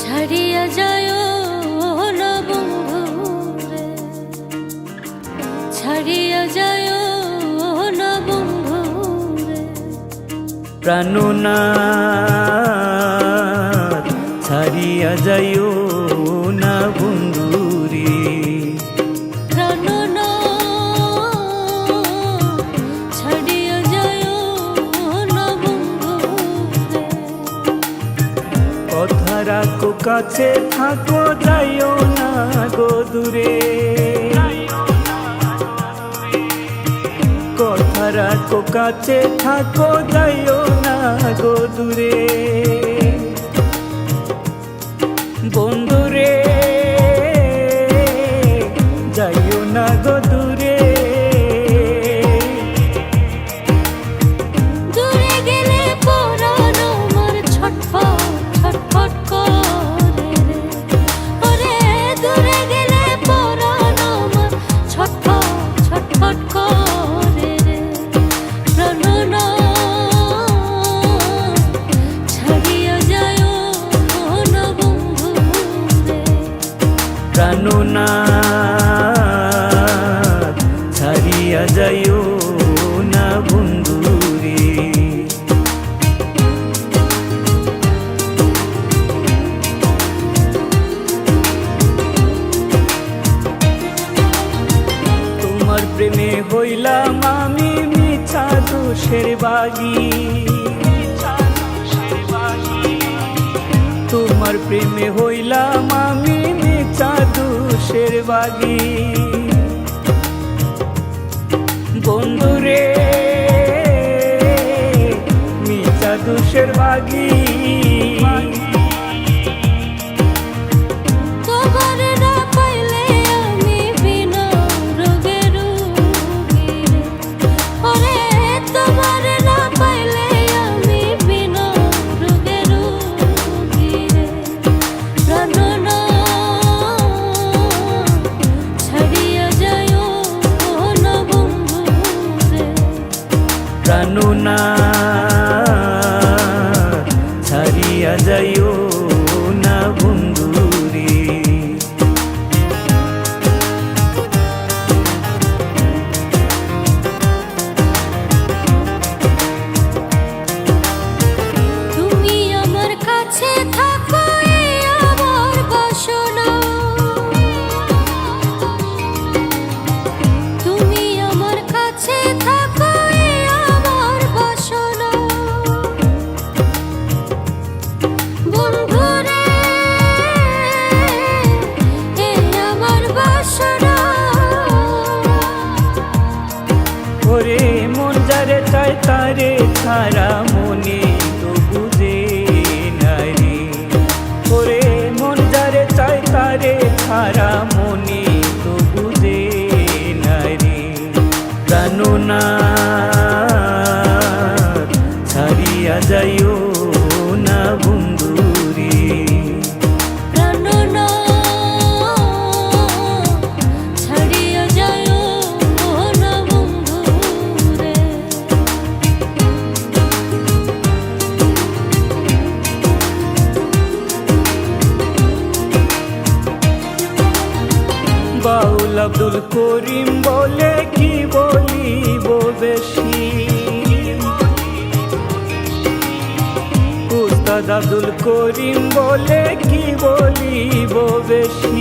ছাড়িয়া যায় না বন্ধুরে, ছাড়িয়া যায় না বন্ধুরে, প্রাণনাথ ছাড়িয়া যাইও না বন্ধুরে, প্রাণনাথ ছাড়িয়া যায় না বন্ধুরে, কথা রাখো কাছে থাকো যাইও না গো দূরে, কথা রাখো কাছে থাকো যাইও না গো দূরে, বন্ধুরে যাইও না গো দূরে, দূরে গেলে পরাণ আমার ছটফট ছটফট করে রে, ওরে দূরে গেলে পরাণ আমার ছটফট ছটফট করে রে, প্রাণনাথ ছাড়িয়া যায় না বন্ধুরে, প্রাণনাথ ছাড়িয়া যাইও না বন্ধুরে, তোমার প্রেমে হইলাম আমি মিছা দোষের বাগী, তোমার প্রেমে হইলাম আমি মিছা দোষের বাগী, বন্ধুরে মিছা দোষের বাগী, তোমার না পাইলে আমি বিনা রোগে রোগী রে, ওরে তোমার না পাইলে আমি বিনা রোগে রোগী রে, প্রাণনাথ ছাড়িয়া যায় না বন্ধুরে, প্রাণনাথ ছাড়িয়া যাইও না বন্ধুরে, তুমি আমার কাছে থাকো এই আমার বাসনা, তুমি আমার কাছে থাকো এই আমার বাসনা, বন্ধুরে এই আমার বাসনা, ওরে মন যারে চায় তারে ছাড়া মনে তো বুঝে না রে, ওরে মন যারে চায় তারে ছাড়া মনে তো বুঝে না রে, প্রাণনাথ ছাড়িয়া যাইও না বন্ধুরে, প্রাণনাথ ছাড়িয়া যায় না বন্ধুরে, বাউল আব্দুল করিম বলে কি বলিব বেশি, উস্তাদ আব্দুল করিম বলে কি বলিব বেশি,